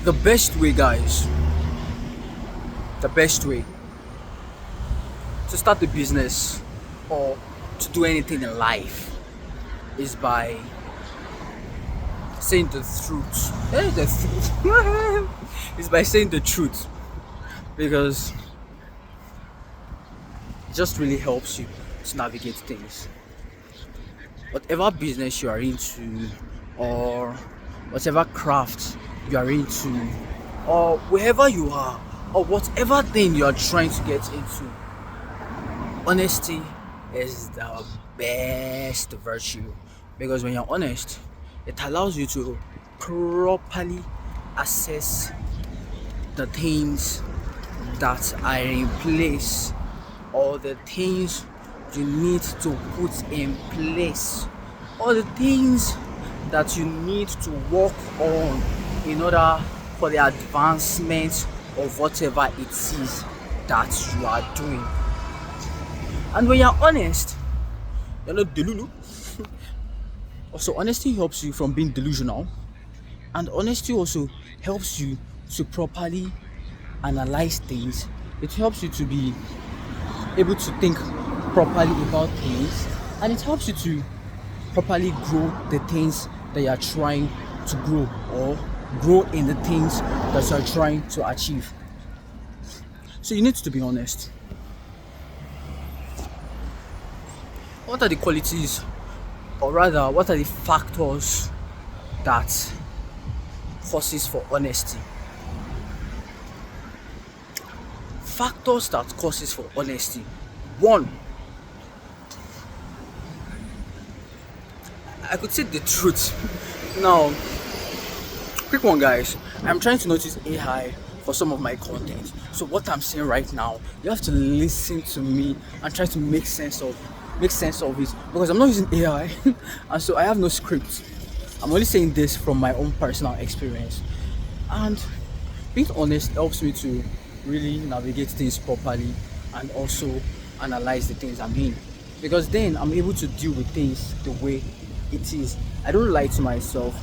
The best way, guys, the best way to start a business or to do anything in life is by saying the truth. The truth is by saying the truth, because it just really helps you to navigate things. Whatever business you are into, or whatever craft you are into, or wherever you are, or whatever thing you are trying to get into, honesty is the best virtue, because when you're honest, it allows you to properly assess the things that are in place, or the things you need to put in place, or the things that you need to work on in order for the advancement of whatever it is that you are doing. And when you're honest, you're not delulu. Also, honesty helps you from being delusional, and honesty also helps you to properly analyze things. It helps you to be able to think properly about things, and it helps you to properly grow the things that you are trying to grow, or grow in the things that you are trying to achieve. So you need to be honest. What are the qualities, or rather what are the factors that causes for honesty? Factors that causes for honesty. One, I could say the truth. Now, quick one, guys. I'm trying to notice AI for some of my content. So what I'm saying right now, you have to listen to me and try to make sense of it, because I'm not using AI and so I have no script. I'm only saying this from my own personal experience, and being honest helps me to really navigate things properly and also analyze the things I'm doing, because then I'm able to deal with things the way it is. I don't lie to myself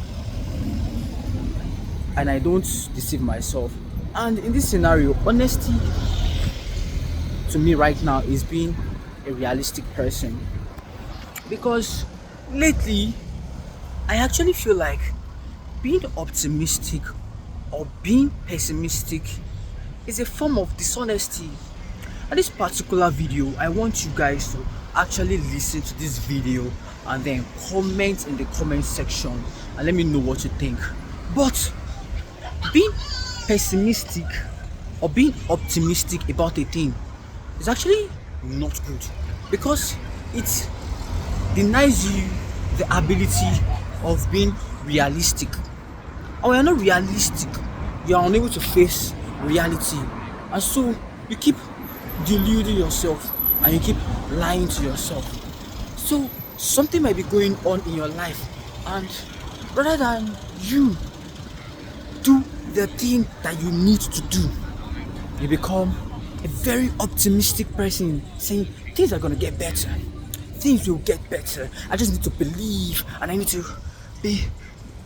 and I don't deceive myself. And in this scenario, honesty to me right now is being a realistic person, because lately I actually feel like being optimistic or being pessimistic is a form of dishonesty. And this particular video, I want you guys to actually listen to this video and then comment in the comment section and let me know what you think. But being pessimistic or being optimistic about a thing is actually not good, because it denies you the ability of being realistic. And when you're not realistic, you are unable to face reality, and so you keep deluding yourself and you keep lying to yourself. So something might be going on in your life, and rather than you do the thing that you need to do, you become a very optimistic person, saying things are gonna get better, things will get better, I just need to believe, and I need to be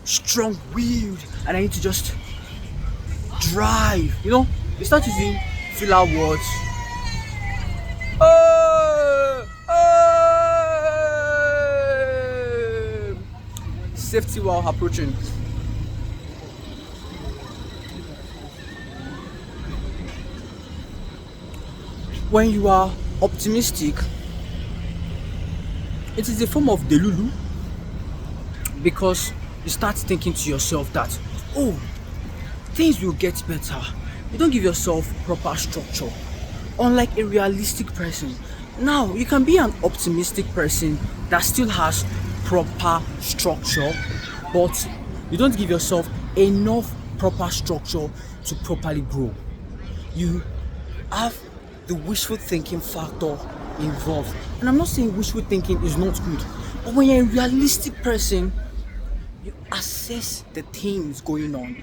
strong-willed, and I need to just drive. You start using filler words. Safety while approaching. When you are optimistic, it is a form of delulu, because you start thinking to yourself that, oh, things will get better. You don't give yourself proper structure. Unlike a realistic person, now you can be an optimistic person that still has proper structure, but you don't give yourself enough proper structure to properly grow. You have the wishful thinking factor involved. And I'm not saying wishful thinking is not good, but when you're a realistic person, you assess the things going on,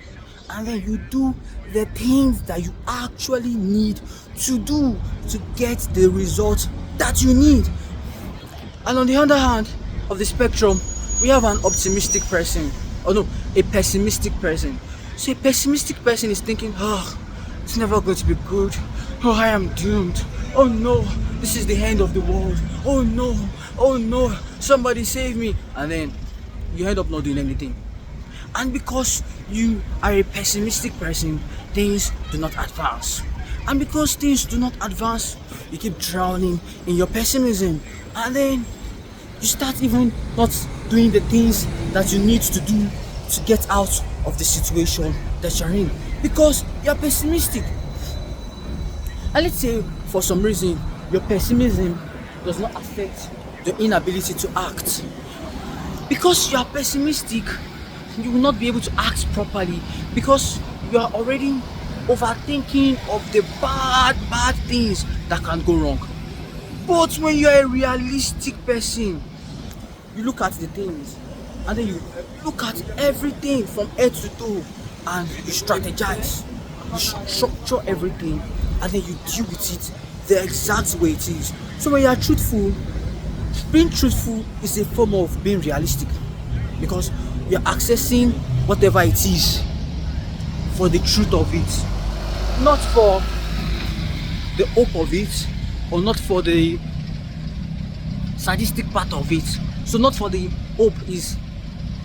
and then you do the things that you actually need to do to get the result that you need. And on the other hand of the spectrum, we have an optimistic person, or no, a pessimistic person. So a pessimistic person is thinking, oh, it's never going to be good. Oh, I am doomed. Oh no, this is the end of the world. Oh no, oh no, somebody save me. And then you end up not doing anything. And because you are a pessimistic person, things do not advance. And because things do not advance, you keep drowning in your pessimism. And then you start even not doing the things that you need to do to get out of the situation that you're in. Because you're pessimistic. And let's say for some reason your pessimism does not affect the inability to act. Because you are pessimistic, you will not be able to act properly because you are already overthinking of the bad things that can go wrong. But when you are a realistic person, you look at the things and then you look at everything from head to toe and you strategize, you structure everything, and then you deal with it the exact way it is. So when you are truthful, being truthful is a form of being realistic because you're accessing whatever it is for the truth of it, not for the hope of it, or not for the sadistic part of it. So not for the hope is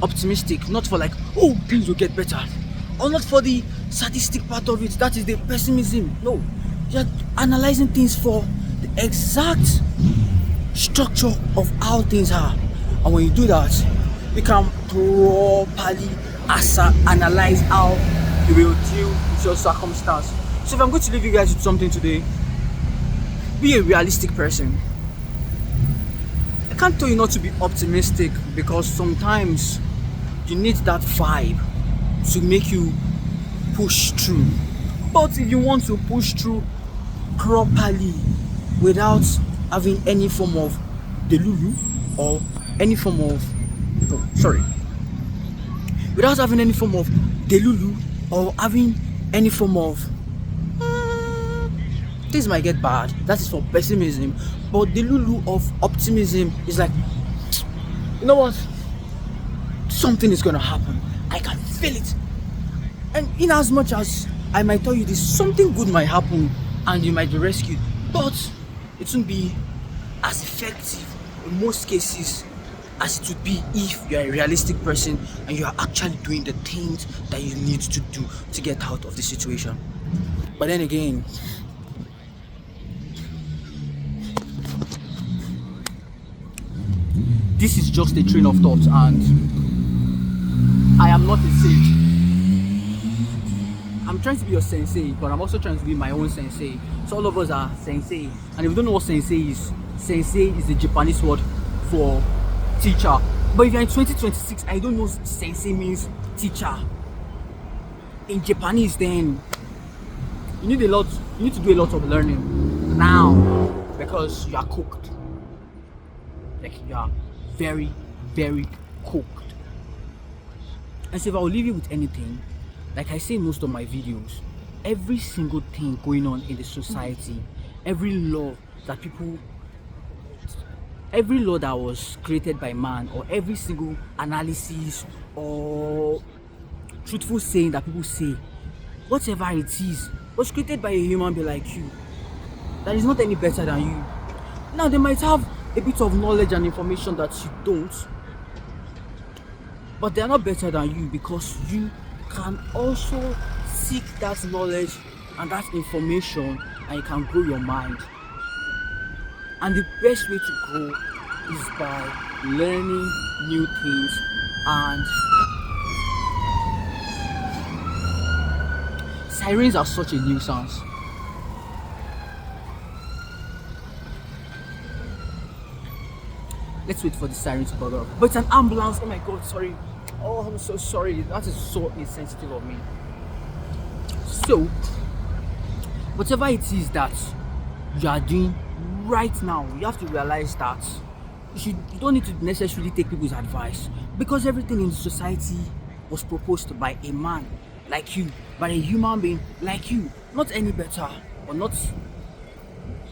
optimistic, not for like, oh, things will get better, or not for the sadistic part of it, that is the pessimism. No, you're analyzing things for the exact structure of how things are. And when you do that, you can properly analyze how you will deal with your circumstance. So if I'm going to leave you guys with something today, be a realistic person. I can't tell you not to be optimistic because sometimes you need that vibe to make you push through. But if you want to push through properly without having any form of delulu or any form of without having any form of delulu or having any form of things might get bad, that is for pessimism. But the lulu of optimism is like, you know what, something is gonna happen, I can feel it. And in as much as I might tell you this, something good might happen and you might be rescued, but it won't be as effective in most cases as it would be if you're a realistic person and you are actually doing the things that you need to do to get out of the situation. But then again, this is just a train of thought and I am not a sage. I'm trying to be your sensei, but I'm also trying to be my own sensei. So all of us are sensei. And if you don't know what sensei is the Japanese word for teacher. But if you're in 2026, I don't know sensei means teacher. In Japanese, then you need to do a lot of learning now because you are cooked. Like you are very, very cooked. And so if I will leave you with anything, like I say in most of my videos, every single thing going on in the society, every law that was created by man, or every single analysis or truthful saying that people say, whatever it is, was created by a human being like you, that is not any better than you. Now they might have a bit of knowledge and information that you don't, but they are not better than you because you can also seek that knowledge and that information and you can grow your mind. And the best way to grow is by learning new things. And sirens are such a nuisance. Let's wait for the siren to bother up. But it's an ambulance. Oh my god, sorry. Oh, I'm so sorry. That is so insensitive of me. So, whatever it is that you are doing right now, you have to realize that you don't need to necessarily take people's advice, because everything in society was proposed by a man like you, by a human being like you, not any better or not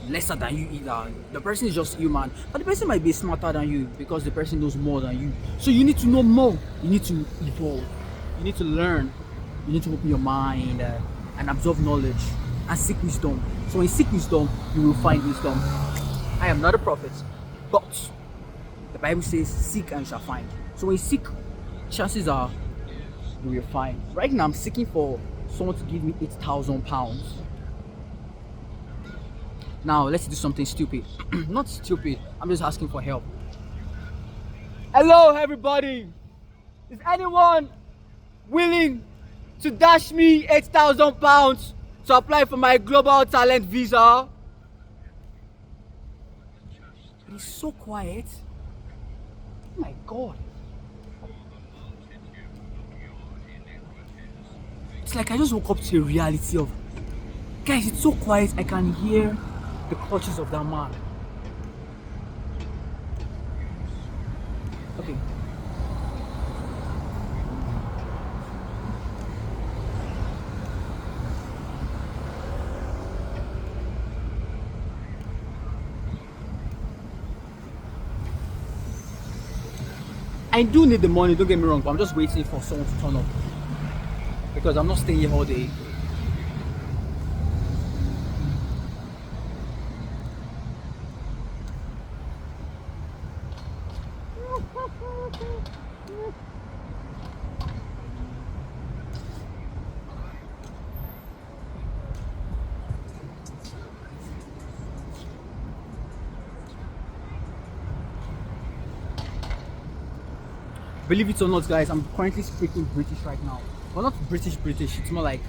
lesser than you either. The person is just human, but the person might be smarter than you because the person knows more than you. So you need to know more, you need to evolve, you need to learn. You need to open your mind and absorb knowledge and seek wisdom. So when you seek wisdom, you will find wisdom. I am not a prophet, but the Bible says, seek and you shall find. So when you seek, chances are you will find. Right now, I'm seeking for someone to give me £8,000. Now, let's do something stupid. Not stupid, I'm just asking for help. Hello, everybody. Is anyone willing to dash me £8,000 to apply for my global talent visa? It's so quiet. Oh my God. It's like I just woke up to a reality of, guys, it's so quiet I can hear the clutches of that man. Okay. I do need the money, don't get me wrong, but I'm just waiting for someone to turn up because I'm not staying here all day. Believe it or not, guys, I'm currently speaking British right now. Well, not British, it's more like.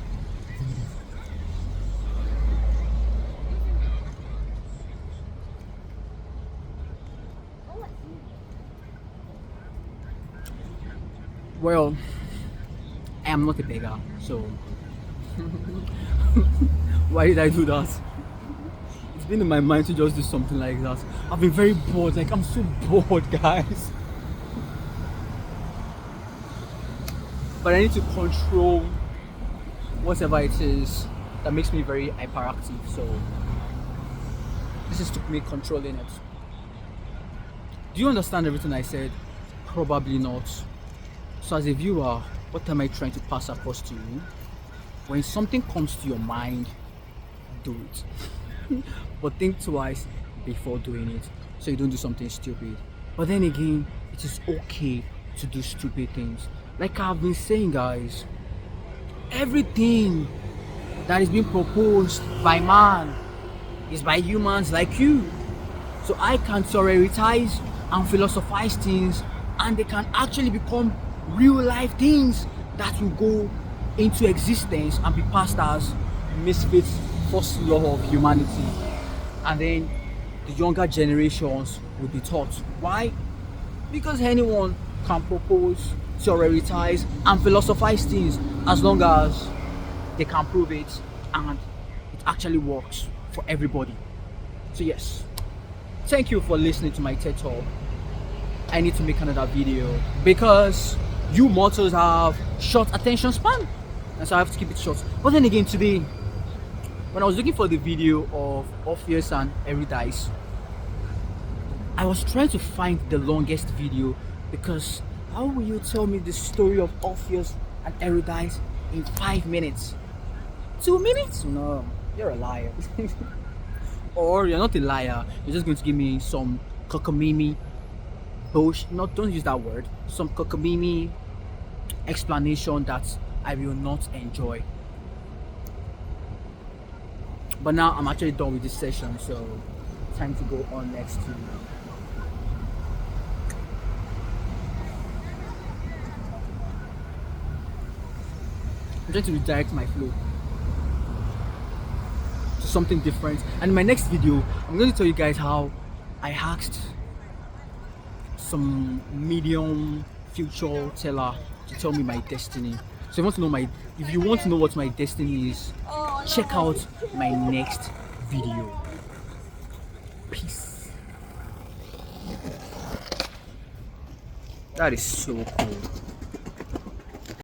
Well, I am not a beggar, so why did I do that? It's been in my mind to just do something like that. I've been very bored, like I'm so bored, guys. But I need to control whatever it is that makes me very hyperactive, so this is me controlling it. Do you understand everything I said? Probably not. So as a viewer, what am I trying to pass across to you? When something comes to your mind, do it. But think twice before doing it, so you don't do something stupid. But then again, it is okay to do stupid things. Like I've been saying, guys, everything that is being proposed by man is by humans like you. So I can theorize and philosophize things, and they can actually become real life things that will go into existence and be passed as misfits, first law of humanity. And then the younger generations will be taught. Why? Because anyone can propose, theorize, and philosophize things as long as they can prove it and it actually works for everybody. So yes, thank you for listening to my TED Talk. I need to make another video because you mortals have short attention span, and so I have to keep it short. But then again, today when I was looking for the video of Orpheus and Eurydice, I was trying to find the longest video, because how will you tell me the story of Orpheus and Eurydice in 5 minutes? 2 minutes? No, you're a liar. Or you're not a liar, you're just going to give me some cockamamie bullshit. Not, don't use that word. Some cockamamie explanation that I will not enjoy. But now I'm actually done with this session, so time to go on next to I'm trying to redirect my flow to something different. And in my next video, I'm going to tell you guys how I asked some medium future teller to tell me my destiny. So if you want to know what my destiny is, check out my next video. Peace. That is so cool.